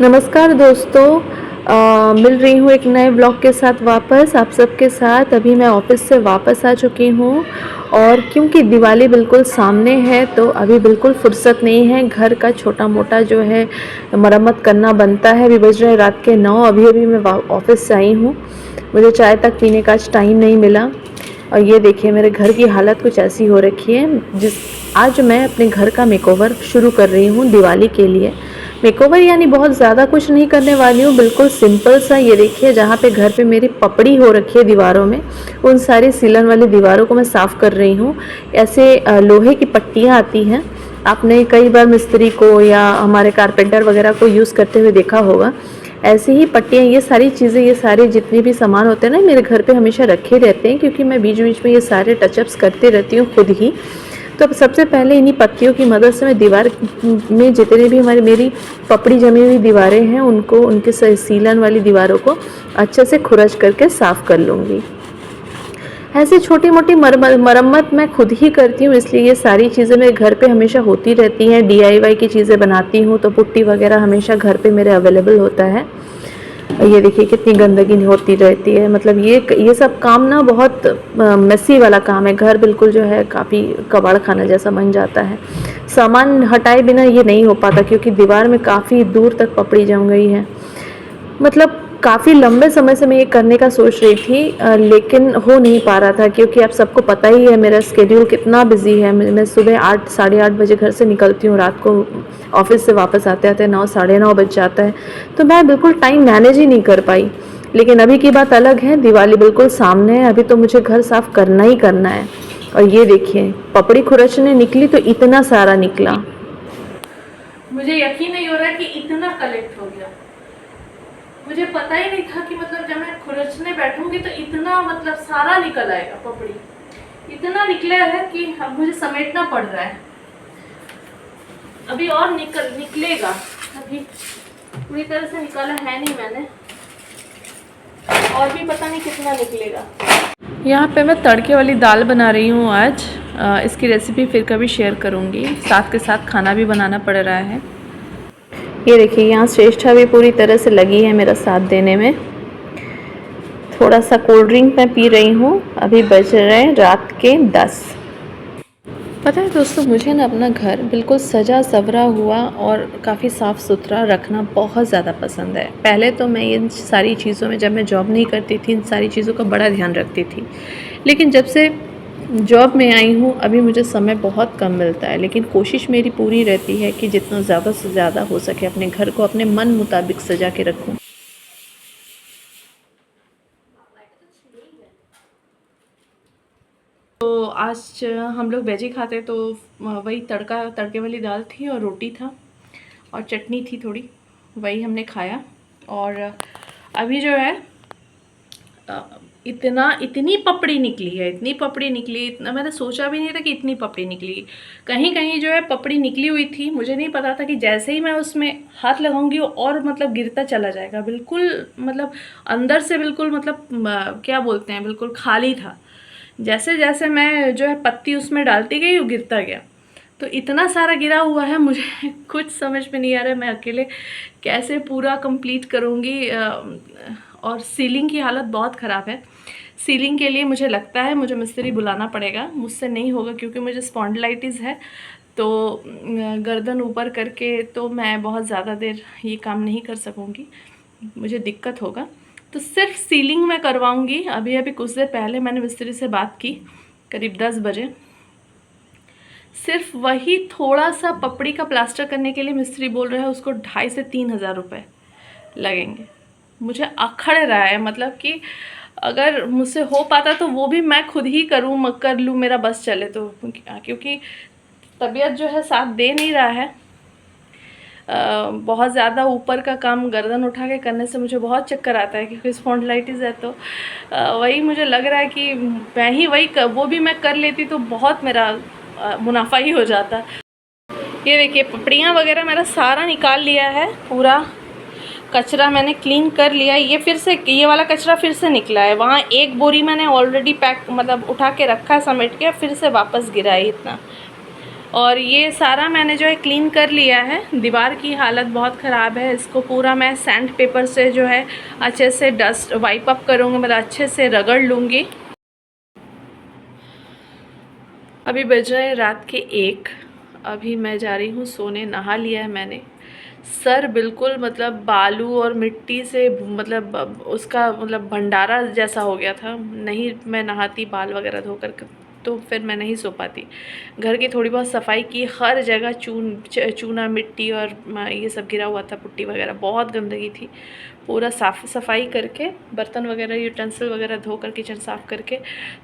नमस्कार दोस्तों। मिल रही हूँ एक नए ब्लॉग के साथ वापस आप सबके साथ। अभी मैं ऑफ़िस से वापस आ चुकी हूँ और क्योंकि दिवाली बिल्कुल सामने है तो अभी बिल्कुल फुर्सत नहीं है। घर का छोटा-मोटा जो है मरम्मत करना बनता है। अभी बज रहे हैं रात के 9। अभी-अभी मैं ऑफ़िस से आई हूँ। मुझे चाय तक पीने का आज टाइम नहीं मिला और ये देखिए मेरे घर की हालत कुछ ऐसी हो रखी है। आज मैं अपने घर का मेकओवर शुरू कर रही हूँ दिवाली के लिए। मेकओवर यानी बहुत ज़्यादा कुछ नहीं करने वाली हूँ, बिल्कुल सिंपल सा। ये देखिए जहाँ पे घर पे मेरी पपड़ी हो रखी है दीवारों में, उन सारी सीलन वाली दीवारों को मैं साफ़ कर रही हूँ। ऐसे लोहे की पट्टियाँ आती हैं, आपने कई बार मिस्त्री को या हमारे कारपेंटर वगैरह को यूज़ करते हुए देखा होगा। ऐसी ही पट्टियाँ, ये सारी चीज़ें, ये सारे जितने भी सामान होते हैं ना, मेरे घर पे हमेशा रखे रहते हैं क्योंकि मैं बीच-बीच में ये सारे टचअप्स करते रहती हूँ खुद ही। तो अब सबसे पहले इन्हीं पत्तियों की मदद से मैं दीवार में जितने भी मेरी पपड़ी जमी हुई दीवारें हैं उनको, उनके सीलन वाली दीवारों को अच्छे से खुरच करके साफ़ कर लूँगी। ऐसी छोटी-मोटी मरम्मत मैं खुद ही करती हूँ, इसलिए ये सारी चीज़ें मेरे घर पे हमेशा होती रहती हैं। डीआईवाई की चीज़ें बनाती हूँ तो पुट्टी वगैरह हमेशा घर पे मेरे अवेलेबल होता है। ये देखिए कितनी गंदगी होती रहती है, मतलब ये सब काम ना बहुत मेसी वाला काम है। घर बिल्कुल जो है काफ़ी कबाड़ खाना जैसा बन जाता है। सामान हटाए बिना ये नहीं हो पाता क्योंकि दीवार में काफ़ी दूर तक पपड़ी जम गई है। मतलब काफ़ी लंबे समय से मैं ये करने का सोच रही थी, लेकिन हो नहीं पा रहा था क्योंकि आप सबको पता ही है मेरा स्केड्यूल कितना बिज़ी है। मैं सुबह 8 साढ़े 8 बजे घर से निकलती हूँ, रात को ऑफ़िस से वापस आते-आते 9 साढ़े 9 बज जाता है। तो मैं बिल्कुल टाइम मैनेज ही नहीं कर पाई। लेकिन अभी की बात अलग है, दिवाली बिल्कुल सामने है, अभी तो मुझे घर साफ़ करना ही करना है। और ये देखिए पपड़ी खुरचने निकली तो इतना सारा निकला। मुझे यकीन नहीं हो रहा है कि इतना कलेक्ट हो गया। मुझे पता ही नहीं था कि मतलब जब मैं खुरचने बैठूंगी तो इतना मतलब सारा निकल आएगा। पपड़ी इतना निकला है कि अब मुझे समेटना पड़ रहा है। अभी और निकलेगा। अभी पूरी तरह से निकाला है नहीं मैंने, और भी पता नहीं कितना निकलेगा। यहाँ पे मैं तड़के वाली दाल बना रही हूँ आज। इसकी रेसिपी फिर कभी शेयर करूँगी। साथ के साथ खाना भी बनाना पड़ रहा है। ये देखिए यहाँ श्रेष्ठा भी पूरी तरह से लगी है मेरा साथ देने में। थोड़ा सा कोल्ड ड्रिंक मैं पी रही हूँ। अभी बज रहे हैं रात के 10। पता है दोस्तों, मुझे ना अपना घर बिल्कुल सजा सवरा हुआ और काफ़ी साफ़ सुथरा रखना बहुत ज़्यादा पसंद है। पहले तो मैं इन सारी चीज़ों में, जब मैं जॉब नहीं करती थी, इन सारी चीज़ों का बड़ा ध्यान रखती थी। लेकिन जब से जॉब में आई हूँ अभी मुझे समय बहुत कम मिलता है, लेकिन कोशिश मेरी पूरी रहती है कि जितना ज़्यादा से ज़्यादा हो सके अपने घर को अपने मन मुताबिक सजा के रखूँ। तो आज हम लोग वेज ही खाते, तो वही तड़के वाली दाल थी और रोटी था और चटनी थी थोड़ी, वही हमने खाया। और अभी जो है इतनी पपड़ी निकली है, इतनी पपड़ी निकली, इतना मैंने सोचा भी नहीं था कि इतनी पपड़ी निकली। कहीं कहीं जो है पपड़ी निकली हुई थी, मुझे नहीं पता था कि जैसे ही मैं उसमें हाथ लगाऊंगी और मतलब गिरता चला जाएगा। बिल्कुल मतलब अंदर से बिल्कुल मतलब क्या बोलते हैं, बिल्कुल खाली था। जैसे जैसे मैं जो है पत्ती उसमें डालती गई वो गिरता गया। तो इतना सारा गिरा हुआ है, मुझे कुछ समझ में नहीं आ रहा है मैं अकेले कैसे पूरा कंप्लीट करूँगी। और सीलिंग की हालत बहुत ख़राब है। सीलिंग के लिए मुझे लगता है मुझे मिस्त्री बुलाना पड़ेगा, मुझसे नहीं होगा क्योंकि मुझे स्पॉन्डिलाइटिस है। तो गर्दन ऊपर करके तो मैं बहुत ज़्यादा देर ये काम नहीं कर सकूँगी, मुझे दिक्कत होगा। तो सिर्फ सीलिंग में करवाऊँगी। अभी अभी कुछ देर पहले मैंने मिस्त्री से बात की, करीब 10 बजे। सिर्फ वही थोड़ा सा पपड़ी का प्लास्टर करने के लिए मिस्त्री बोल रहे हैं उसको 2,500 से 3,000 रुपये लगेंगे। मुझे अखड़ रहा है, मतलब कि अगर मुझसे हो पाता तो वो भी मैं खुद ही कर लूँ, मेरा बस चले तो, क्योंकि तबीयत जो है साथ दे नहीं रहा है। बहुत ज़्यादा ऊपर का काम गर्दन उठा के करने से मुझे बहुत चक्कर आता है क्योंकि स्पॉन्डिलाइटिस है। तो वही मुझे लग रहा है कि मैं ही वो भी मैं कर लेती तो बहुत मेरा मुनाफा ही हो जाता। ये देखिए पपड़ियाँ वगैरह मेरा सारा निकाल लिया है, पूरा कचरा मैंने क्लीन कर लिया। ये फिर से, ये वाला कचरा फिर से निकला है। वहाँ एक बोरी मैंने ऑलरेडी पैक मतलब उठा के रखा है समेट के, फिर से वापस गिरा है इतना। और ये सारा मैंने जो है क्लीन कर लिया है। दीवार की हालत बहुत ख़राब है, इसको पूरा मैं सैंड पेपर से जो है अच्छे से डस्ट वाइप अप करूँगी, मतलब अच्छे से रगड़ लूँगी। अभी बज रहे हैं रात के 1। अभी मैं जा रही हूँ सोने। नहा लिया है मैंने। सर बिल्कुल मतलब बालू और मिट्टी से मतलब उसका मतलब भंडारा जैसा हो गया था। नहीं मैं नहाती बाल वगैरह धोकर तो फिर मैं नहीं सो पाती। घर की थोड़ी बहुत सफाई की, हर जगह चूना मिट्टी और ये सब गिरा हुआ था, पुट्टी वगैरह बहुत गंदगी थी। पूरा साफ़ सफाई करके बर्तन वगैरह यूटेंसिल वगैरह धोकर किचन साफ़ करके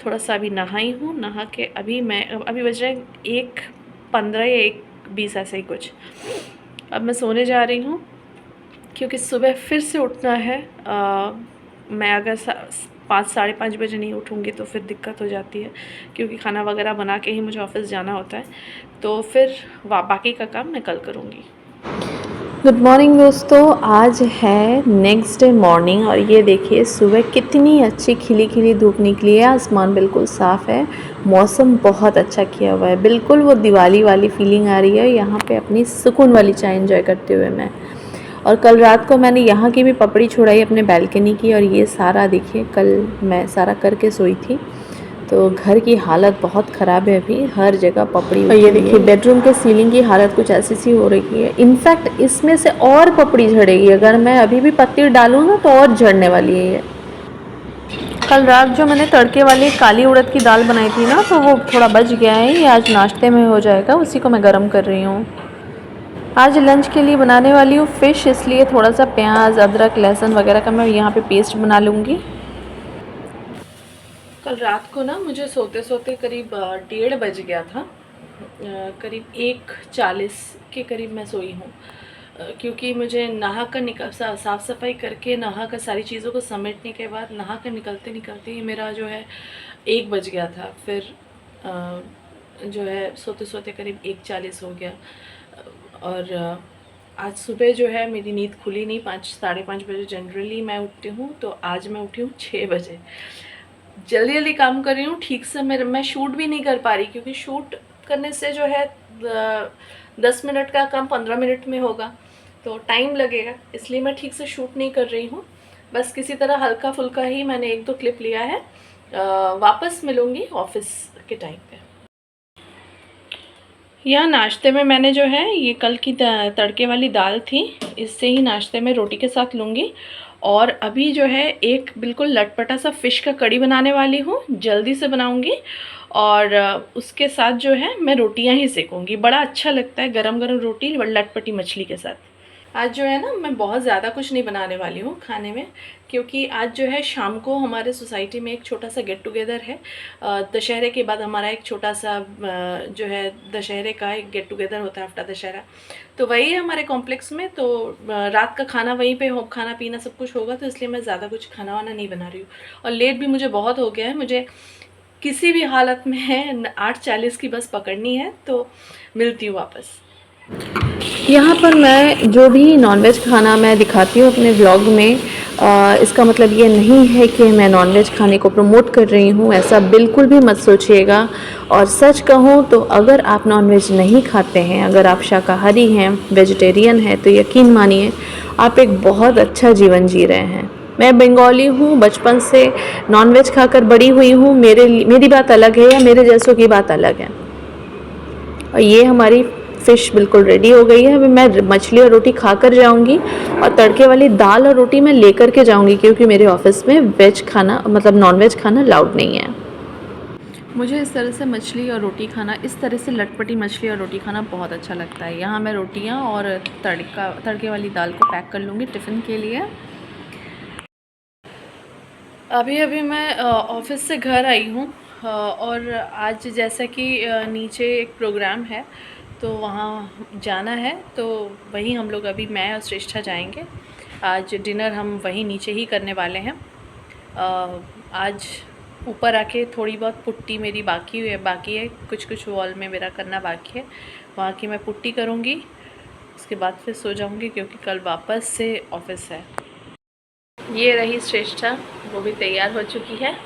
थोड़ा सा अभी नहाई हूँ। नहा के अभी बज रहे हैं 1:15 या 1:20 ऐसे ही कुछ। अब मैं सोने जा रही हूँ क्योंकि सुबह फिर से उठना है। मैं अगर 5 साढ़े 5 बजे नहीं उठूँगी तो फिर दिक्कत हो जाती है, क्योंकि खाना वगैरह बना के ही मुझे ऑफ़िस जाना होता है। तो फिर बाकी का काम मैं कल करूँगी। गुड मॉर्निंग दोस्तों, आज है नेक्स्ट डे मॉर्निंग और ये देखिए सुबह कितनी अच्छी खिली खिली धूप निकली है। आसमान बिल्कुल साफ़ है, मौसम बहुत अच्छा किया हुआ है। बिल्कुल वो दिवाली वाली फीलिंग आ रही है यहाँ पे अपनी सुकून वाली चाय एंजॉय करते हुए मैं। और कल रात को मैंने यहाँ की भी पपड़ी छुड़ाई अपने बालकनी की, और ये सारा देखिए कल मैं सारा करके सोई थी। तो घर की हालत बहुत ख़राब है अभी, हर जगह पपड़ी। और ये देखिए बेडरूम के सीलिंग की हालत कुछ ऐसी सी हो रही है। इनफैक्ट इसमें से और पपड़ी झड़ेगी, अगर मैं अभी भी पत्ती डालूँ ना तो और झड़ने वाली है ये। कल रात जो मैंने तड़के वाली काली उड़द की दाल बनाई थी ना, तो वो थोड़ा बच गया है, ये आज नाश्ते में हो जाएगा, उसी को मैं गर्म कर रही हूँ। आज लंच के लिए बनाने वाली हूँ फ़िश, इसलिए थोड़ा सा प्याज अदरक लहसुन वगैरह का मैं यहाँ पे पेस्ट बना लूँगी। कल रात को ना मुझे सोते सोते करीब 1:30 बज गया था। करीब 1:40 के करीब मैं सोई हूँ, क्योंकि मुझे नहा कर साफ़ सफाई करके नहा कर सारी चीज़ों को समेटने के बाद नहा कर निकलते निकलते ही मेरा जो है 1 बज गया था। फिर जो है सोते सोते करीब 1:40 हो गया। और आज सुबह जो है मेरी नींद खुली नहीं। 5 साढ़े 5 बजे जनरली मैं उठती हूँ, तो आज मैं उठी हूँ 6 बजे। जल्दी जल्दी काम कर रही हूँ, ठीक से मैं शूट भी नहीं कर पा रही, क्योंकि शूट करने से जो है 10 मिनट का काम 15 मिनट में होगा, तो टाइम लगेगा, इसलिए मैं ठीक से शूट नहीं कर रही हूँ। बस किसी तरह हल्का फुल्का ही मैंने 1-2 क्लिप लिया है। वापस मिलूँगी ऑफिस के टाइम पे। यहाँ नाश्ते में मैंने जो है ये कल की तड़के वाली दाल थी, इससे ही नाश्ते में रोटी के साथ लूँगी। और अभी जो है एक बिल्कुल लटपटा सा फ़िश का कड़ी बनाने वाली हूँ, जल्दी से बनाऊँगी। और उसके साथ जो है मैं रोटियाँ ही सेकूँगी। बड़ा अच्छा लगता है गरम गरम रोटी लटपटी मछली के साथ। आज जो है ना मैं बहुत ज़्यादा कुछ नहीं बनाने वाली हूँ खाने में, क्योंकि आज जो है शाम को हमारे सोसाइटी में एक छोटा सा गेट टुगेदर है। दशहरे के बाद हमारा एक छोटा सा जो है दशहरे का एक गेट टुगेदर होता है आफ्टर दशहरा, तो वही है हमारे कॉम्प्लेक्स में। तो रात का खाना वहीं पे हो, खाना पीना सब कुछ होगा, तो इसलिए मैं ज़्यादा कुछ खाना वाना नहीं बना रही हूँ। और लेट भी मुझे बहुत हो गया है, मुझे किसी भी हालत में 8:40 की बस पकड़नी है, तो मिलती हूँ वापस। यहाँ पर मैं जो भी नॉनवेज खाना मैं दिखाती हूँ अपने व्लॉग में, इसका मतलब ये नहीं है कि मैं नॉनवेज खाने को प्रमोट कर रही हूँ, ऐसा बिल्कुल भी मत सोचिएगा। और सच कहूँ तो अगर आप नॉनवेज नहीं खाते हैं, अगर आप शाकाहारी हैं, वेजिटेरियन हैं, तो यकीन मानिए आप एक बहुत अच्छा जीवन जी रहे हैं। मैं बंगाली हूँ, बचपन से नॉनवेज खाकर बड़ी हुई हूँ, मेरी बात अलग है या मेरे जैसों की बात अलग है। और ये हमारी फ़िश बिल्कुल रेडी हो गई है। अभी मैं मछली और रोटी खाकर जाऊंगी, और तड़के वाली दाल और रोटी मैं लेकर के जाऊंगी, क्योंकि मेरे ऑफिस में वेज खाना मतलब नॉनवेज खाना अलाउड नहीं है। मुझे इस तरह से मछली और रोटी खाना, इस तरह से लटपटी मछली और रोटी खाना बहुत अच्छा लगता है। यहाँ मैं रोटियाँ और तड़के वाली दाल को पैक कर लूँगी टिफ़िन के लिए। अभी मैं ऑफिस से घर आई हूँ, और आज जैसा कि नीचे एक प्रोग्राम है तो वहाँ जाना है, तो वहीं हम लोग अभी मैं और श्रेष्ठा जाएंगे। आज डिनर हम वहीं नीचे ही करने वाले हैं। आज ऊपर आके थोड़ी बहुत पुट्टी मेरी बाकी है, कुछ वॉल में मेरा करना बाकी है, वहाँ की मैं पुट्टी करूँगी। उसके बाद फिर सो जाऊँगी, क्योंकि कल वापस से ऑफिस है। ये रही श्रेष्ठा, वो भी तैयार हो चुकी है।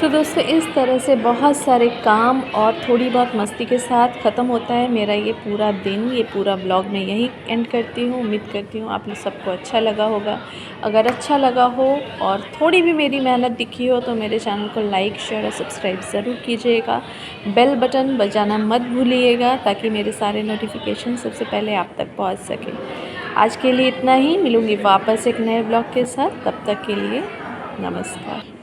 तो दोस्तों इस तरह से बहुत सारे काम और थोड़ी बहुत मस्ती के साथ ख़त्म होता है मेरा ये पूरा दिन। ये पूरा व्लॉग मैं यहीं एंड करती हूँ। उम्मीद करती हूँ आप लोग सबको अच्छा लगा होगा। अगर अच्छा लगा हो और थोड़ी भी मेरी मेहनत दिखी हो तो मेरे चैनल को लाइक शेयर और सब्सक्राइब ज़रूर कीजिएगा। बेल बटन बजाना मत भूलिएगा ताकि मेरे सारे नोटिफिकेशन सबसे पहले आप तक पहुँच सके। आज के लिए इतना ही। मिलूँगी वापस एक नए व्लॉग के साथ। तब तक के लिए नमस्कार।